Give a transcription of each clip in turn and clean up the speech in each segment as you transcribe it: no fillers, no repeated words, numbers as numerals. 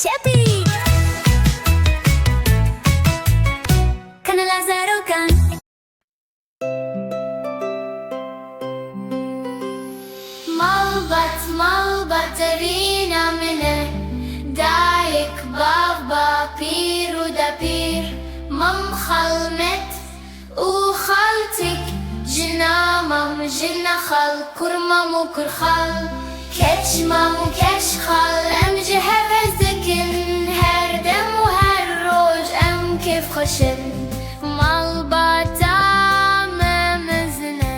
Cepi Kanala Zarokan Malbat arina mine Daik baba piru da pir Mam khalmet u khaltik Jinamam jinna khal kurmamu kurkhal Keçmamu keç khal emci hevezdikin Her dem u her roj em kif khoşin Malbata memezine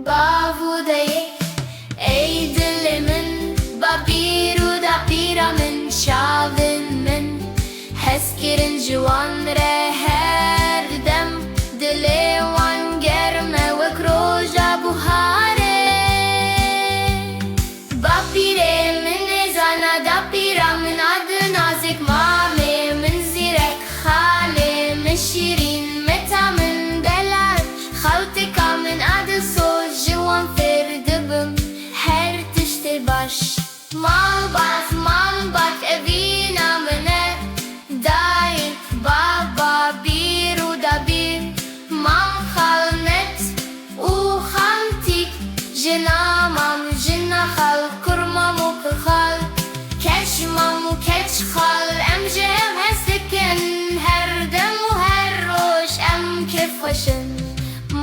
Bavudayik ey dilimin Babiru da pira min şavin min Heskirin juan re her dem Dile wan germe ve kroja buhare Bapire min zana da pira min adı nazik mame Min zirek khale min şirin meta min delal Khaltika min adı soj juan firdibim Her tişte baş Malbat evina mine Daik baba biru da bir Mam khalnet u khaltik Jinamam jinna khal kurmamu khal Keşmamu keç khal emce em hestikin Her dem u her roş em kif hoşin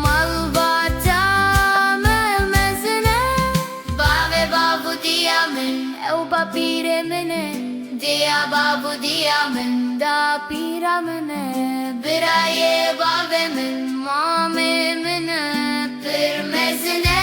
Malbata memezine Bave babu diyamin ev babire mine Diya babu diyamin da pira mine Biraye bave min mame mine Pir mezine